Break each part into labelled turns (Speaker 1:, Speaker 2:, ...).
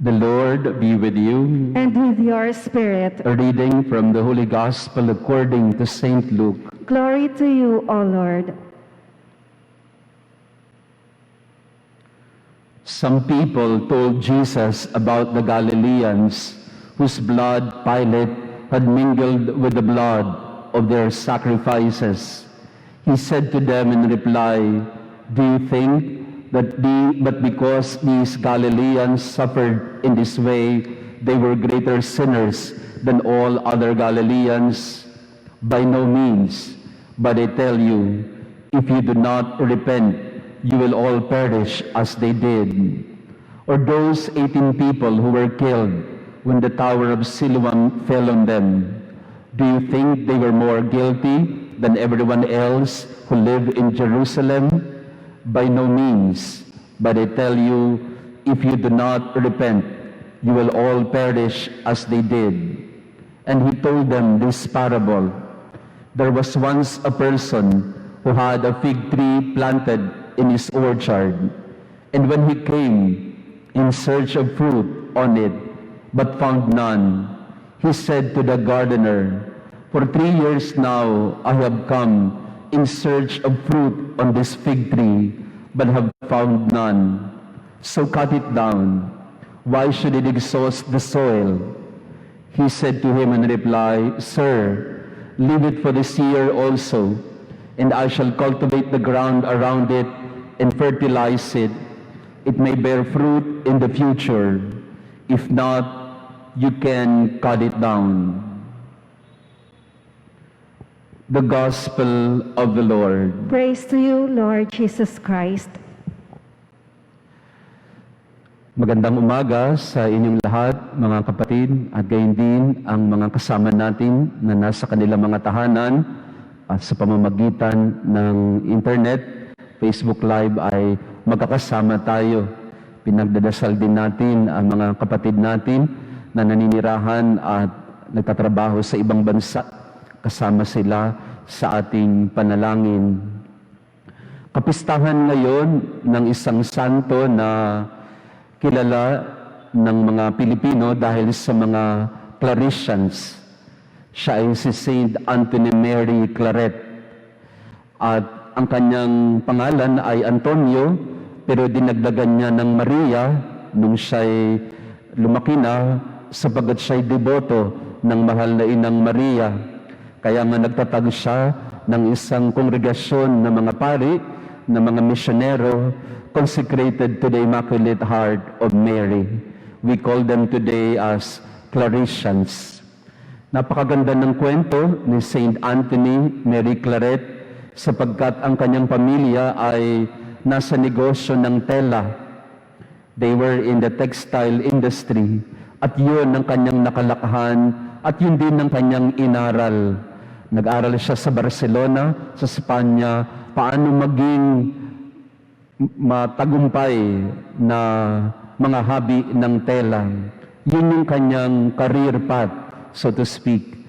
Speaker 1: The Lord be with you.
Speaker 2: And with your spirit.
Speaker 1: A reading from the Holy Gospel according to St. Luke.
Speaker 2: Glory to you, O Lord.
Speaker 1: Some people told Jesus about the Galileans whose blood Pilate had mingled with the blood of their sacrifices. He said to them in reply, "Do you think that because these Galileans suffered in this way, they were greater sinners than all other Galileans? By no means, but I tell you, if you do not repent, you will all perish as they did." Or those 18 people who were killed when the Tower of Siloam fell on them, do you think they were more guilty than everyone else who lived in Jerusalem? By no means, but I tell you, if you do not repent, you will all perish as they did. And he told them this parable. There was once a person who had a fig tree planted in his orchard, and when he came in search of fruit on it, but found none, he said to the gardener, "For 3 years now I have come in search of fruit on this fig tree, but have found none. So cut it down. Why should it exhaust the soil?" He said to him in reply, "Sir, leave it for this year also, and I shall cultivate the ground around it and fertilize it. It may bear fruit in the future. If not, you can cut it down." The Gospel of the Lord.
Speaker 2: Praise to you, Lord Jesus Christ.
Speaker 1: Magandang umaga sa inyong lahat, mga kapatid, at gayon din ang mga kasama natin na nasa kanilang mga tahanan at sa pamamagitan ng internet, Facebook Live ay magkakasama tayo. Pinagdadasal din natin ang mga kapatid natin na naninirahan at nagtatrabaho sa ibang bansa. Kasama sila sa ating panalangin. Kapistahan ngayon ng isang santo na kilala ng mga Pilipino dahil sa mga Claretians. Siya ay si Saint Anthony Mary Claret. At ang kanyang pangalan ay Antonio, pero dinagdagan niya ng Maria nung siya'y lumaki na sapagkat siya'y deboto ng mahal na inang Maria. Kaya nga nagtatag siya ng isang kongregasyon ng mga pari, ng mga misyonero, consecrated to the Immaculate Heart of Mary. We call them today as Claretians. Napakaganda ng kwento ni Saint Anthony Mary Claret sapagkat ang kanyang pamilya ay nasa negosyo ng tela. They were in the textile industry at yun ang kanyang nakalakahan at yun din ang kanyang inaral. Nag-aral siya sa Barcelona, sa Espanya, paano maging matagumpay na mga hobby ng tela. Yun yung kanyang career path, so to speak,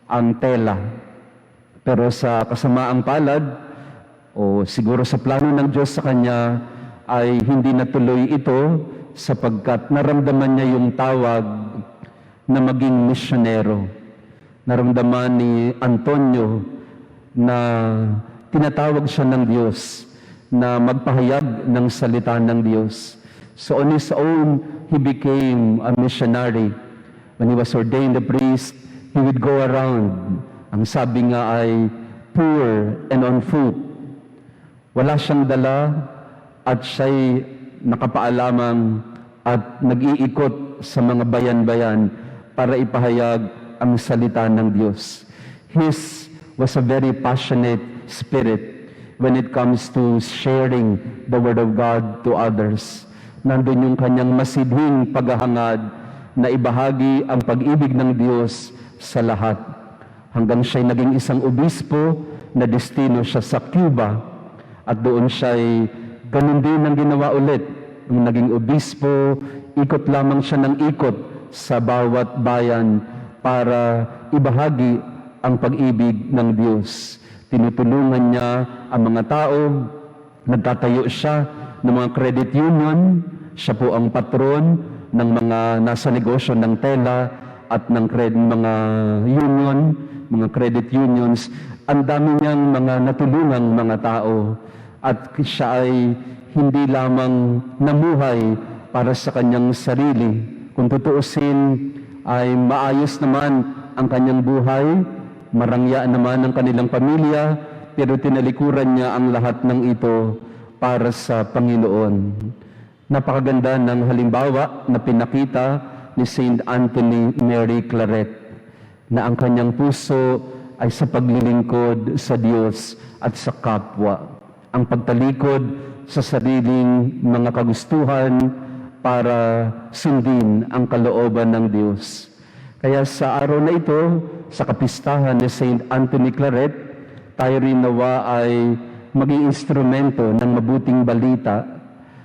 Speaker 1: ang tela. Pero sa kasamaang palad, o siguro sa plano ng Diyos sa kanya, ay hindi natuloy ito sapagkat naramdaman niya yung tawag na maging misyonero. Naramdaman ni Antonio na tinatawag siya ng Diyos na magpahayag ng salita ng Diyos. So on his own, he became a missionary. When he was ordained a priest, he would go around. Ang sabi nga ay poor and on foot. Wala siyang dala at siya'y nakapaalamang at nag-iikot sa mga bayan-bayan para ipahayag ang salita ng Diyos. His was a very passionate spirit when it comes to sharing the Word of God to others. Nandun yung kanyang masidhing paghahangad na ibahagi ang pag-ibig ng Diyos sa lahat. Hanggang siya'y naging isang obispo na destino siya sa Cuba at doon siya'y ganun din ang ginawa ulit. Nung naging obispo, ikot lamang siya ng ikot sa bawat bayan para ibahagi ang pag-ibig ng Diyos. Tinutulungan niya ang mga tao, nagtatayo siya ng mga credit union, siya po ang patron ng mga nasa negosyo ng tela at ng mga union, mga credit unions. Ang dami niyang mga natulungang mga tao at siya ay hindi lamang namuhay para sa kanyang sarili. Kung tutuusin ay maayos naman ang kanyang buhay, marangya naman ang kanilang pamilya, pero tinalikuran niya ang lahat ng ito para sa Panginoon. Napakaganda ng halimbawa na pinakita ni Saint Anthony Mary Claret na ang kanyang puso ay sa paglilingkod sa Diyos at sa kapwa. Ang pagtalikod sa sariling mga kagustuhan para sundin ang kalooban ng Diyos. Kaya sa araw na ito, sa kapistahan ni Saint Anthony Claret, tayo rin nawa ay maging instrumento ng mabuting balita.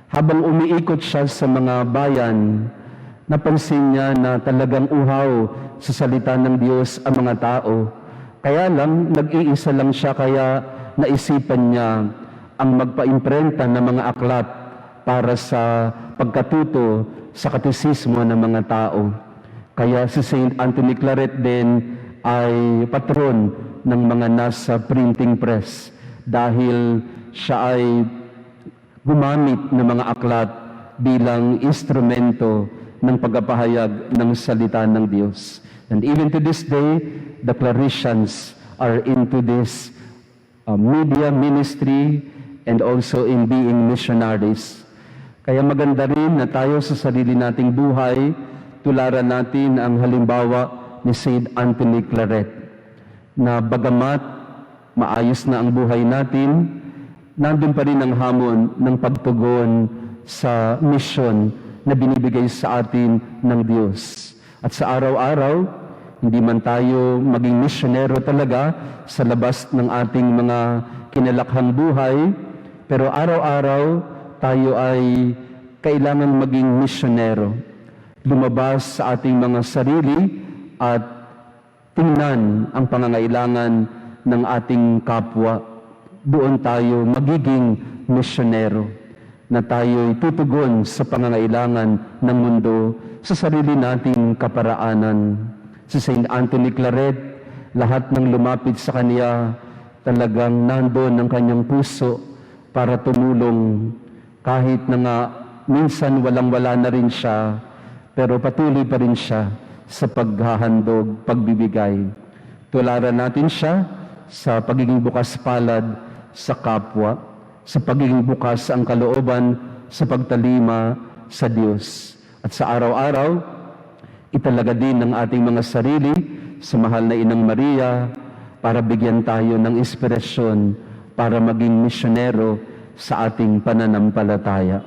Speaker 1: Habang umiikot siya sa mga bayan, napansin niya na talagang uhaw sa salita ng Diyos ang mga tao. Kaya lang, nag-iisa lang siya, kaya naisipan niya ang magpa-imprenta ng mga aklat para sa pagkatuto sa katesismo ng mga tao. Kaya si Saint Anthony Claret din ay patron ng mga nasa printing press dahil siya ay gumamit ng mga aklat bilang instrumento ng pagpapahayag ng salita ng Diyos. And even to this day, the Claretians are into this media ministry and also in being missionaries. Kaya maganda rin na tayo sa sarili nating buhay, tularan natin ang halimbawa ni Saint Anthony Claret, na bagamat maayos na ang buhay natin, nandun pa rin ang hamon ng pagtugon sa misyon na binibigay sa atin ng Diyos. At sa araw-araw, hindi man tayo maging misyonero talaga sa labas ng ating mga kinalakhang buhay, pero araw-araw tayo ay kailangan maging misyonero. Lumabas sa ating mga sarili at tingnan ang pangangailangan ng ating kapwa. Doon tayo magiging misyonero, na tayo'y tutugon sa pangangailangan ng mundo sa sarili nating kaparaanan. Si Saint Anthony Claret, lahat ng lumapit sa kanya, talagang nandoon ang kanyang puso para tumulong. Kahit na nga minsan walang-wala na rin siya, pero patuloy pa rin siya sa paghahandog, pagbibigay. Tularan natin siya sa pagiging bukas palad sa kapwa, sa pagiging bukas ang kalooban sa pagtalima sa Diyos. At sa araw-araw, italaga din ng ating mga sarili sa mahal na Inang Maria para bigyan tayo ng inspirasyon para maging misyonero sa ating pananampalataya.